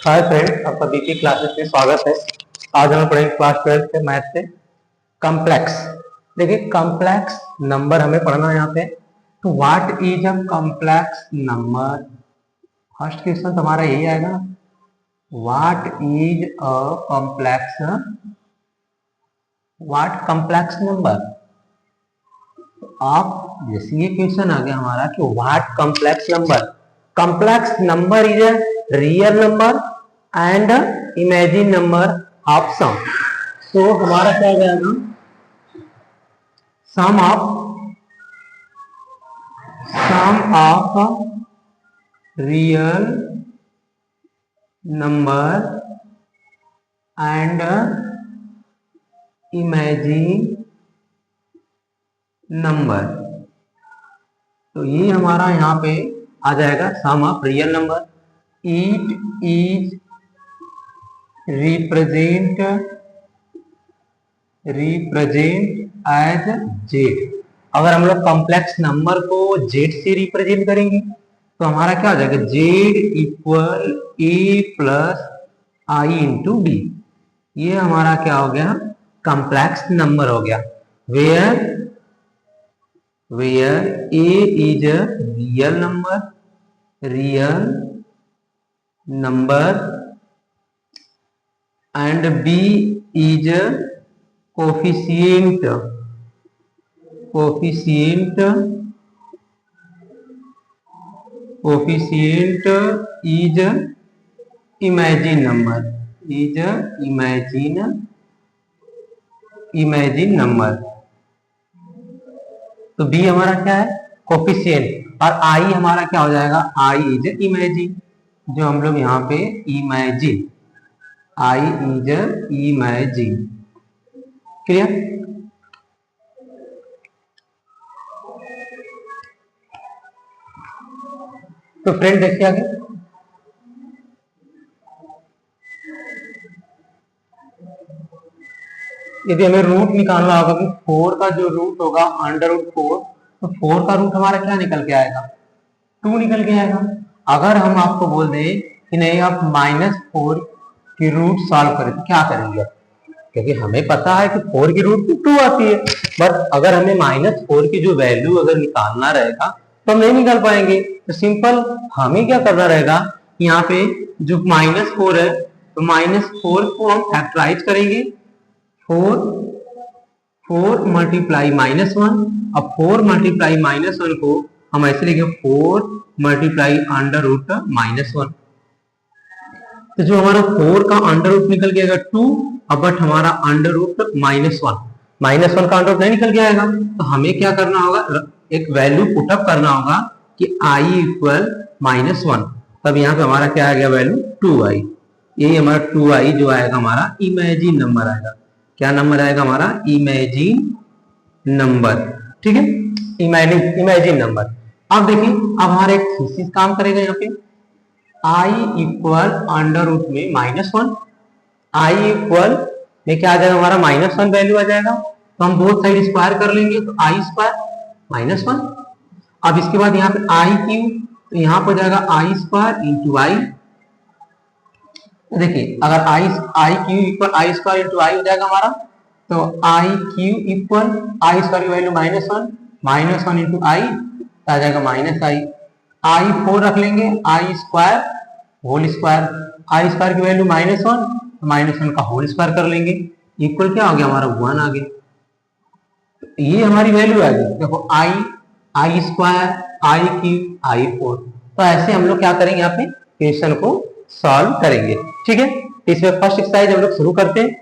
Hi friends, आप सभी की क्लासेस में स्वागत है। आज हम पढ़ेंगे क्लास 12 के मैथ से कॉम्प्लेक्स। देखिए, कॉम्प्लेक्स नंबर हमें पढ़ना है यहाँ पे। तो what is a complex number? First question तुम्हारा यही आएगा, what is a complex complex number. आप जैसे ये क्वेश्चन आ गया हमारा कि what complex number. Complex number is a real number and imagine number of sum. तो हमारा क्या आ गया ना, sum of real number and imagine number. तो ये हमारा यहाँ पे आ जाएगा sum of real number. It is represent as Z. अगर हम लोग कॉम्प्लेक्स नंबर को जेड से रिप्रेजेंट करेंगे तो हमारा क्या हो जाएगा, Z equal A plus I into B. ये हमारा क्या हो गया, कॉम्प्लेक्स नंबर हो गया। Where A is a real number and B is a coefficient is a imagine number तो B हमारा क्या है, कोफिशिएंट, और I हमारा क्या हो जाएगा, I इज इमेजिन। जो हम लोग यहाँ पे imagine, I is imagine. Clear? तो फ्रेंड देखिए आगे, यदि हमें रूट निकालना होगा कि 4 का जो रूट होगा √4, तो 4 का रूट हमारा क्या निकल के आएगा, 2 निकल के आएगा। अगर हम आपको बोल दें कि नहीं आप -4 की रूट सॉल्व करें तो क्या करेंगे? क्योंकि हमें पता है कि 4 की रूट 2 आती है, बट अगर हमें -4 की जो वैल्यू अगर निकालना रहेगा तो हम नहीं निकाल पाएंगे। तो सिंपल हमें क्या करना रहेगा, यहाँ पे जो -4 है तो -4 को हम फैक्टराइज करेंगे। 4 मल्टीप्लाई -1, अब 4 मल्टीप्लाई -1 को हम ऐसे लिखेंगे 4 मल्टीप्लाई √-1। तो जो हमारा 4 का अंडर रूट निकल गया 2, अब बट हमारा -1 का अंडर रूट नहीं निकल के आएगा। तो हमें क्या करना होगा, एक वैल्यू पुटअप करना होगा कि i इक्वल -1। तब यहाँ पे हमारा क्या आ गया, वैल्यू 2i। ये हमारा 2i जो आएगा हमारा इमेजिन नंबर आएगा। क्या नंबर आएगा हमारा, इमेजिन नंबर। ठीक है, इमेजिन नंबर। अब देखिए, अब हमारा एक थीसिस काम करेगा यहाँ पे। i इक्वल अंडर रूट में -1, i इक्वल में क्या आ जाएगा हमारा, -1 वैल्यू आ जाएगा। तो हम बोथ साइड स्क्वायर कर लेंगे तो i स्क्वायर -1। अब इसके बाद यहाँ पे i क्यू, तो यहाँ पर जाएगा i स्क्वायर इंटू आई। देखिए, अगर i cube equal i square into i हो जाएगा हमारा, तो i cube equal i square की वैल्यू -1 इंटू आई आ जाएगा -i। आई 4 रख लेंगे, i square whole square, i square की वैल्यू -1 तो -1 का होल स्क्वायर कर लेंगे, इक्वल क्या हो गया हमारा, 1 आ गया। तो ये हमारी वैल्यू आ गई। देखो, आई स्क्वायर, आई क्यू, आई 4। तो ऐसे हम लोग क्या करेंगे, यहाँ पे क्वेश्चन को सॉल्व करेंगे। ठीक है, इसमें फर्स्ट एक्सरसाइज हम लोग शुरू करते हैं।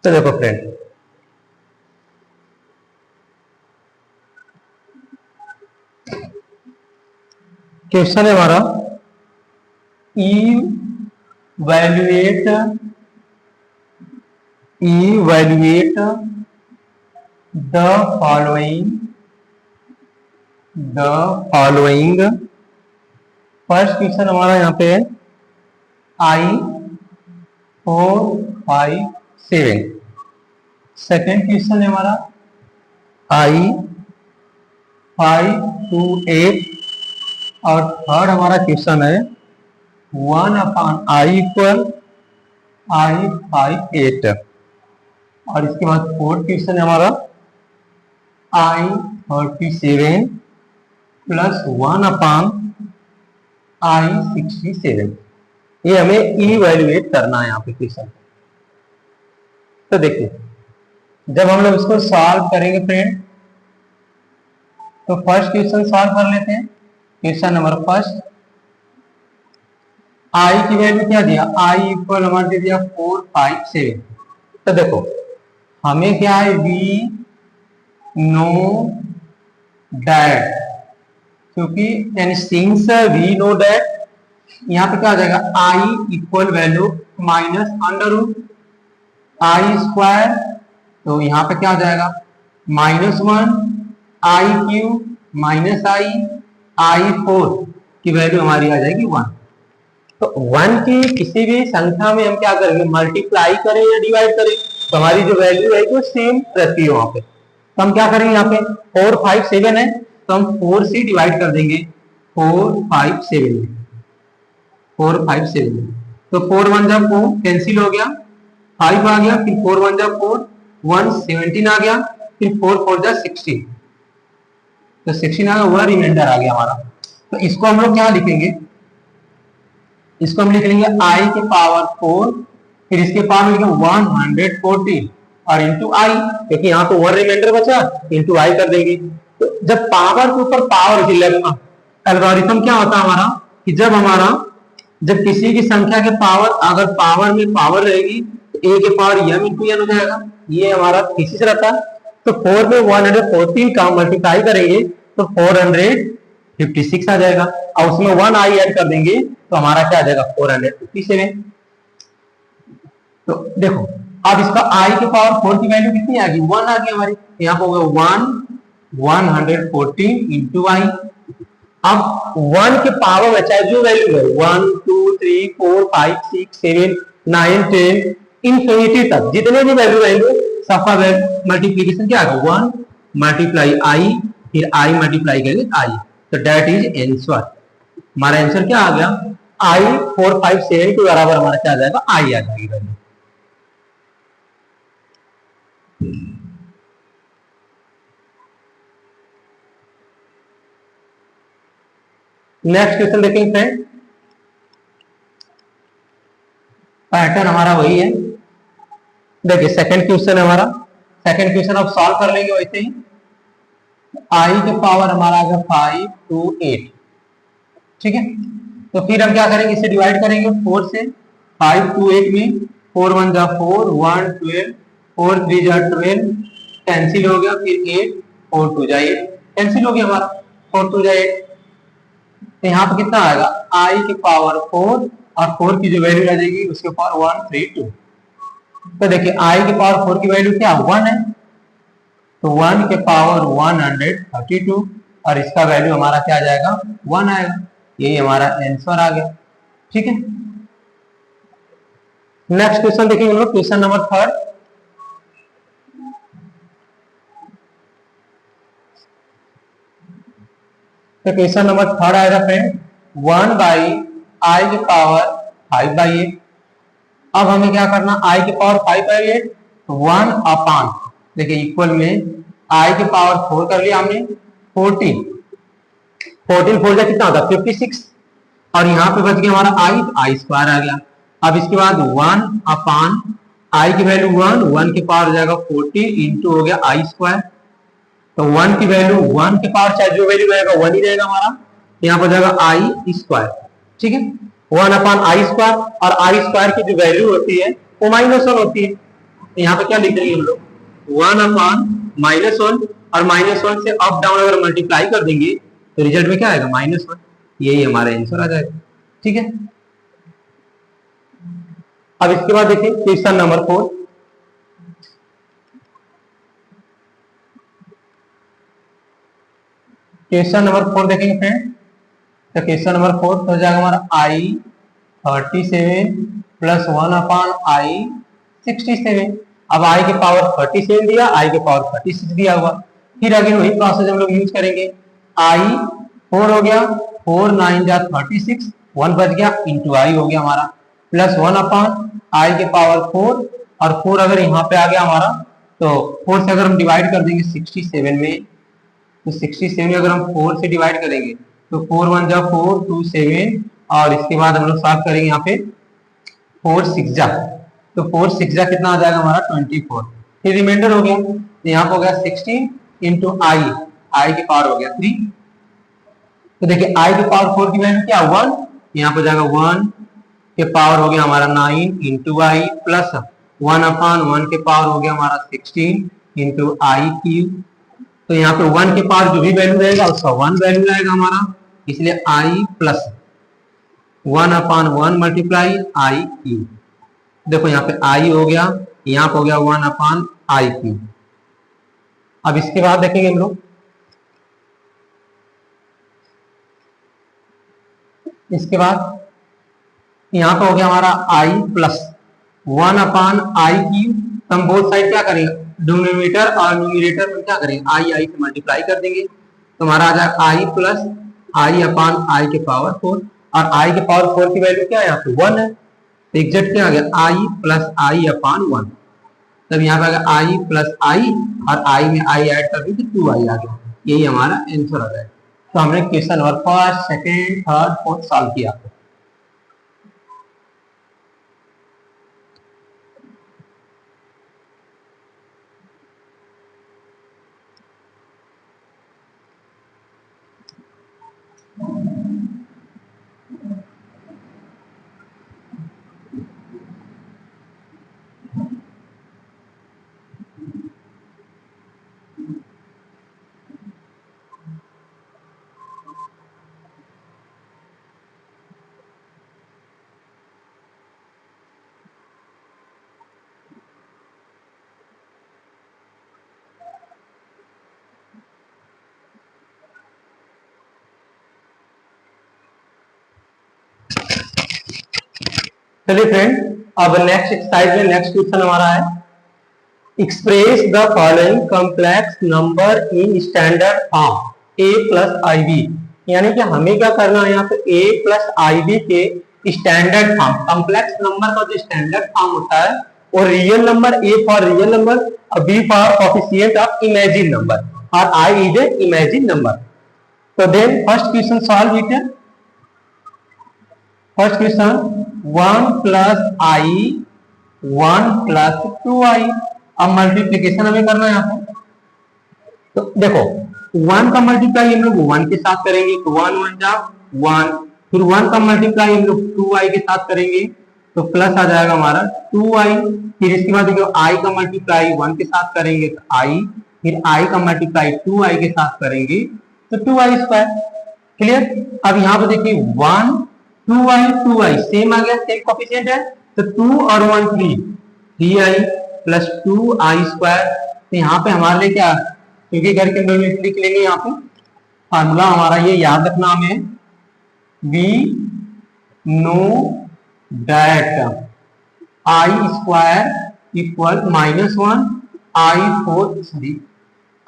तो देखो फ्रेंड, क्वेश्चन है हमारा, evaluate the following the following first question हमारा यहाँ पे है I4 5 7। सेकेंड क्वेश्चन है हमारा I5 2 8 और थर्ड हमारा क्वेश्चन है 1/I=I5 8 और इसके बाद फोर्थ क्वेश्चन है हमारा I37 + 1/I67। ये हमें इवैल्यूएट करना है यहाँ पे क्वेश्चन। तो देखिए जब हम लोग इसको सॉल्व करेंगे फ्रेंड, तो फर्स्ट क्वेश्चन सॉल्व कर लेते हैं। क्वेश्चन नंबर फर्स्ट, आई की वैल्यू क्या दिया, आई इक्वल हमारे दे दिया 4 5 7। तो देखो हमें क्या है, वी नो दैट, क्योंकि यानी सिंस वी नो दैट यहाँ पे क्या आ जाएगा, i equal value minus under root i square, तो यहाँ पे क्या आ जाएगा -1 आई क्यू माइनस आई4 की वैल्यू हमारी आ जाएगी 1। तो 1 की किसी भी संख्या में हम क्या करेंगे, मल्टीप्लाई करें या डिवाइड करें, तो हमारी जो वैल्यू है वो सेम रहती है वहां पे। तो हम क्या करेंगे, यहाँ पे 4 5 7 है तो हम 4 से डिवाइड कर देंगे, 4 5 7 में 4 5 7 में। तो 4 1 जा 4 कैंसिल हो गया, 5 आ गया, फिर 4 1 जा 4 1 17 आ गया, फिर 4 4 जा 16, तो 16 आ गया, वह रिमाइंडर आ गया हमारा। तो इसको हम लोग क्या लिखेंगे, इसको हम लिख लेंगे आई के पावर 4, फिर इसके पावर लिखेंगे 114 और इंटू आई, क्योंकि यहाँ तो वन रिमाइंडर बचा, इंटू आई कर देंगे। तो जब पावर के ऊपर पावर, एल्गोरिथम क्या होता है हमारा, कि जब किसी की संख्या के पावर, अगर पावर में पावर रहेगी तो ए के पावर m इंटू एन हो जाएगा, ये हमारा थीसिस रहता है। तो 4 में 114 का मल्टीप्लाई करेंगे तो 456 आ जाएगा, और उसमें 1 आई ऐड कर देंगे तो हमारा क्या आ जाएगा 457। तो देखो अब इसका i के पावर 4 की वैल्यू कितनी आ गई, 1 आ गई हमारी, यहाँ पर होगा 114 इंटू आई। अब 1 के पावर में चाहे जो वैल्यू है 1 2 3 4 5 6 7 9 10 इंफिनिटी तक जितने भी वैल्यू रहेंगे सबका मल्टीप्लीकेशन क्या आएगा, 1 मल्टीप्लाई आई, फिर आई मल्टीप्लाई करेंगे आई, तो दैट इज आंसर। हमारा आंसर क्या आ गया, I457 के बराबर हमारा क्या आ जाएगा, आई आ जाएगी वैल्यू। नेक्स्ट क्वेश्चन देखेंगे फ्रेंड, पैटर्न हमारा वही है। देखिए सेकंड क्वेश्चन है हमारा, सेकंड क्वेश्चन अब सॉल्व कर लेंगे वैसे ही। आई के पावर हमारा आ गया 5 2 8, ठीक है। तो फिर हम क्या करेंगे, इसे डिवाइड करेंगे 4 से, 5 2 8 में 4 1 जा 4 1 12 4 3 जा 12 कैंसिल हो गया, फिर 8 4 2 जा 8 कैंसिल हो गया हमारा, 4 2 जा 8। तो यहाँ पे कितना आएगा, आई की पावर 4 और 4 की जो वैल्यू आ जाएगी उसके पावर 132। तो देखिए आई की पावर 4 की वैल्यू क्या 1 है, तो 1 के पावर 132 और इसका वैल्यू हमारा क्या आ जाएगा 1 आएगा, यही हमारा आंसर आ गया, ठीक है। नेक्स्ट क्वेश्चन देखिए हम लोग, क्वेश्चन नंबर थर्ड। तो क्वेश्चन नंबर थर्ड आएगा फ्रेंड 1/i की पावर 5/8। अब हमें क्या करना, i की पावर 5/8 1 अपॉन, देखिए इक्वल में i की पावर 4 कर लिया हमने, 14 14 4 कितना होता है 56, और यहाँ पे बच गया हमारा i स्क्वायर आ गया। अब इसके बाद 1 अपॉन i की वैल्यू 1 के पावर जाएगा 40 इंटू हो गया i स्क्वायर, तो 1 की वैल्यू 1 के पावर चाहे जो वैल्यू रहेगा 1 ही रहेगा हमारा, यहाँ पर जाएगा i स्क्वायर, ठीक है। 1 अपॉन आई स्क्वायर, और आई स्क्वायर की जो वैल्यू होती है वो -1 होती है, तो यहाँ पे क्या लिख रहे हैं हम लोग 1 अपॉन -1, और -1 से अप डाउन अगर मल्टीप्लाई कर देंगे तो रिजल्ट में क्या आएगा -1, यही हमारा आंसर आ जाएगा, ठीक है। अब इसके बाद देखिए क्वेश्चन नंबर 4। क्वेश्चन नंबर 4 देखेंगे फ्रेंड। तो क्वेश्चन नंबर 4 तो हो जाएगा हमारा आई 37 प्लस 1/i 67। अब आई के पावर 37 दिया, आई के पावर 36 दिया हुआ। फिर अगेन वही प्रोसेस हम लोग यूज करेंगे। आई 4 हो गया, 4 9 जा 36, 1 बच गया, इंटू आई हो गया हमारा, प्लस 1/i के पावर 4, और 4 अगर यहाँ पे आ गया हमारा, तो 4 से अगर हम डिवाइड कर देंगे 67 में, तो 67 अगर हम 4 से डिवाइड करेंगे तो 4 1 जा 4 2 7, और इसके बाद हम लोग सॉल्व करेंगे यहाँ पे 4 6 जा, तो 4 6 जा कितना आ जाएगा हमारा 24। फिर रिमाइंडर हो गया, तो यहाँ पे हो गया 16 इंटू आई, आई के पावर हो गया 3। तो देखिए आई के पावर 4 की वैल्यू क्या 1, यहाँ पे जाएगा 1 के पावर हो गया हमारा 9 इंटू आई, प्लस 1/1 के पावर हो गया हमारा 16 इंटू आई क्यूब। तो यहाँ पे 1 के पावर जो भी वैल्यू रहेगा उसका 1 वैल्यू रहेगा हमारा, इसलिए आई प्लस 1/1 मल्टीप्लाई आई क्यूब। देखो यहाँ पे आई हो गया, यहाँ पे हो गया 1/आई क्यूब। अब इसके बाद देखेंगे हम लोग, इसके बाद यहाँ पे हो गया हमारा आई प्लस 1/आई क्यूब। तो हम बोथ साइड क्या करेंगे, डिनोमिनेटर और न्यूमरेटर में क्या करेंगे, आई आई से मल्टीप्लाई कर देंगे, तो हमारा आ जाएगा आई प्लस आई के पावर 4, और आई के पावर 4 की वैल्यू क्या है यहाँ पे 1 है, तो एग्जैक्ट क्या आ गया आई प्लस आई/1। तब यहाँ पे आ गया आई प्लस आई, और आई में आई ऐड कर दी तो 2i आ गया। यही हमारा आंसर आ जाएगा। तो हमने क्वेश्चन नंबर 1, 2, 3, 4 सॉल्व किया। चलिए फ्रेंड, अब नेक्स्ट एक्सरसाइज में नेक्स्ट क्वेश्चन हमारा है, express the following complex number in standard form a plus I B. यानी कि हमें क्या करना है, यहाँ पे a प्लस आई बी के स्टैंडर्ड फॉर्म, कॉम्प्लेक्स नंबर का जो स्टैंडर्ड फॉर्म होता है वो real number, a for real number और b for coefficient of imagine number, और i is a imagine number. तो then first question solve it है। फर्स्ट क्वेश्चन 1 प्लस आई 1 plus 2i। अब मल्टीप्लीकेशन हमें करना है यहाँ पे, तो देखो 1 का मल्टीप्लाई हम लोग 1 के साथ करेंगे, तो 1 1 जा 1, फिर 1 का मल्टीप्लाई हम लोग 2i के साथ करेंगे, तो प्लस आ जाएगा हमारा 2i। फिर इसके बाद देखो i का मल्टीप्लाई 1 के साथ करेंगे तो i, फिर i का मल्टीप्लाई 2i के साथ करेंगे तो 2i स्क्वायर। क्लियर। अब यहाँ पे देखिए 1 2i सेम आ गया, सेम कोएफिशिएंट है, तो 2 और 1 3i प्लस 2i स्क्वायर। तो यहाँ पे हमारे लिए क्या, क्योंकि घर के अंदर में लिख लेंगे, यहाँ पे फार्मूला हमारा ये याद रखना हमें, we know that I square equal -1 I 4 sorry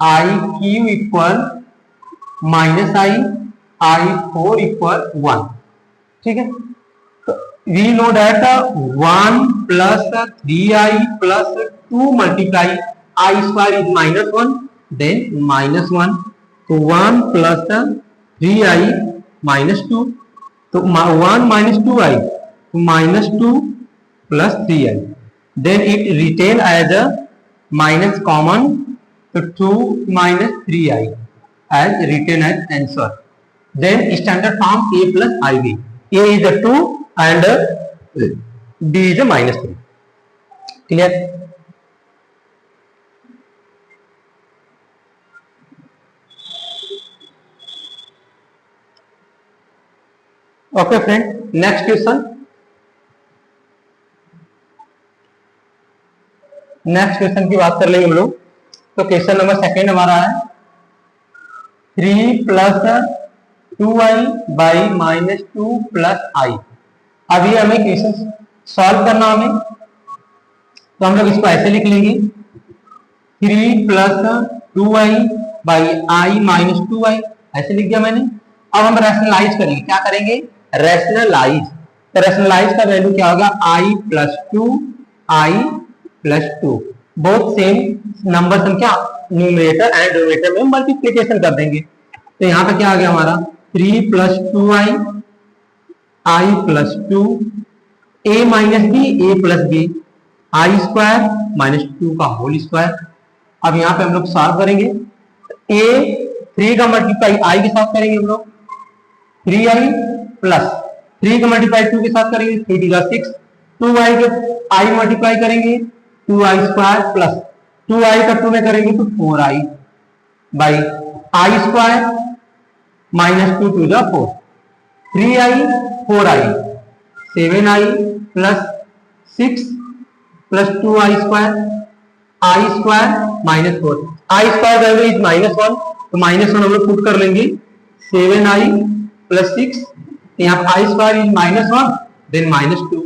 I cube equal -i 4 equal 1। ठीक है, तो we know that 1 plus 3i plus 2 multiply I square is -1, then -1, तो 1 प्लस 3i -2, तो 1 - 2i, -2 plus 3i, then it written as a minus common, तो 2 - 3i as written as answer. देन standard form a plus I B, a is a 2 and b is a -3। Clear. Okay friend, next question. Next question की बात कर लेंगे हम लोग। तो question number 2 हमारा है, 3 plus 2i by minus 2 plus i. अभी हमें क्वेश्चन सॉल्व करना हमें, तो हम लोग इसको ऐसे लिख लेंगे 3 plus 2i by I minus 2i, ऐसे लिख दिया मैंने। अब हम रैशनलाइज करेंगे, क्या करेंगे, रैशनलाइज। तो रैशनलाइज का वैल्यू क्या होगा, i plus 2 I plus 2, both same number संख्या न्यूमरेटर एंड डिनोमिनेटर में मल्टीप्लिकेशन कर देंगे। तो यहाँ पे क्या आ गया हमारा 3 plus 2i I plus 2 a minus B A plus B I square minus 2 का होल स्क्वायर। अब यहाँ पे हम लोग सॉल्व करेंगे, a 3 का मल्टीप्लाई i के साथ करेंगे हम लोग 3i प्लस 3 का मल्टीप्लाई 2 के साथ करेंगे 3 का 6, 2i के i मल्टीप्लाई करेंगे 2i स्क्वायर प्लस 2i का 2 में करेंगे तो 4i by I square minus 2 2 जा 4, 3i 4i 7i plus 6 plus 2i square, i square minus 4, I square value is minus 1, तो माइनस 1 हम लोग पुट कर लेंगे 7i प्लस 6, यहाँ i square is minus 1 then minus 2,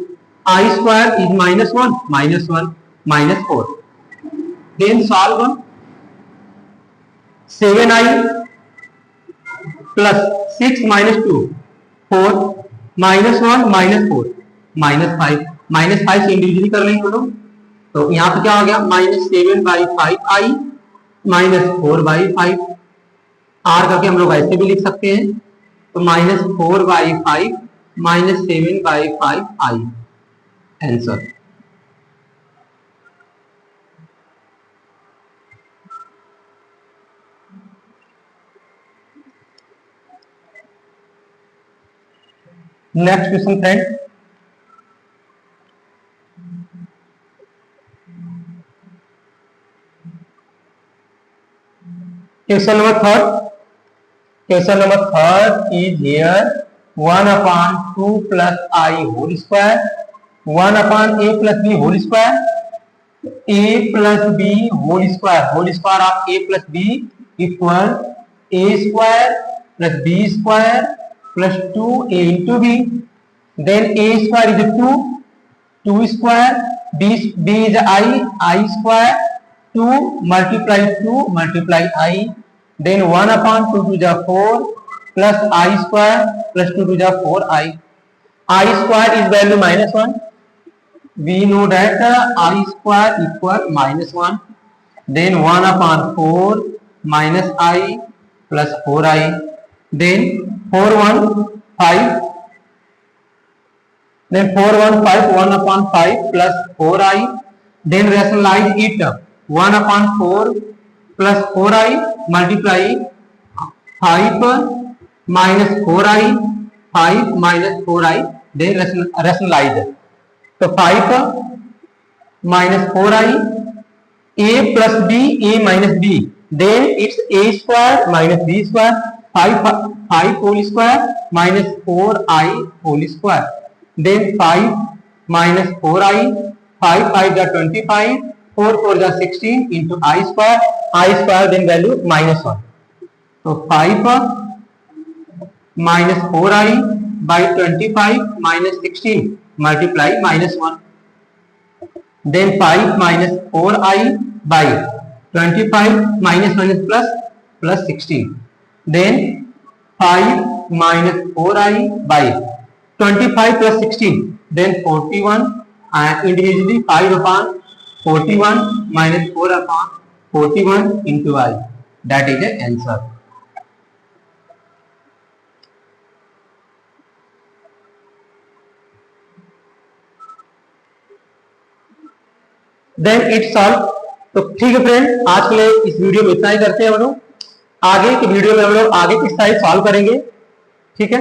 i square is minus 1 minus 4, then solve 7i plus 6 minus 2 4 minus 1 minus 4 minus 5 से individually कर लेंगे हम लोग। तो यहाँ पे क्या हो गया minus 7 by 5i minus 4 by 5, आर करके हम लोग ऐसे भी लिख सकते हैं, तो minus 4 by 5 minus 7 by 5i answer. Next question friend, question number third. Question number third is here 1 upon 2 plus I whole square 1 upon A plus B whole square, a plus B whole square of a plus B equal a square plus b square plus 2a into b, then a square is 2 square, b is I square 2 multiply I, then 1 upon 2 to the 4 plus I square plus 2 to the 4i. I square is value minus 1. We know that I square equal minus 1. Then 1 upon 4 minus I plus 4i. Then 4 1 5. Then 4 1 5 1 upon 5 plus 4i. Then rationalize it. 1 upon 4 plus 4i multiply 5 minus 4i 5 minus 4i, then rationalize it. So 5 minus 4i a plus b a minus b, then it's a square minus b square 5 whole square minus 4i whole square, then 5 minus 4i 5 5 is 25 4 4 is 16 into I square then value minus 1. So 5 minus 4i by 25 minus 16 multiply minus 1. Then 5 minus 4i by 25 minus 1 is plus 16. Then 5 minus 4i by 25 plus 16 then 41, and individually 5 upon 41 minus 4 upon 41 into I, that is the answer. Then it's solved. तो ठीक है friend, आज के लिए इस video में इतना ही करते हैं हम लोग। आगे की वीडियो में हम लोग आगे की एक्सरसाइज सॉल्व करेंगे। ठीक है,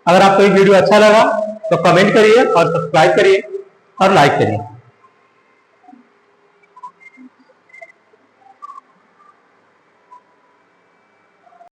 अगर आपको ये वीडियो अच्छा लगा तो कमेंट करिए और सब्सक्राइब करिए और लाइक करिए।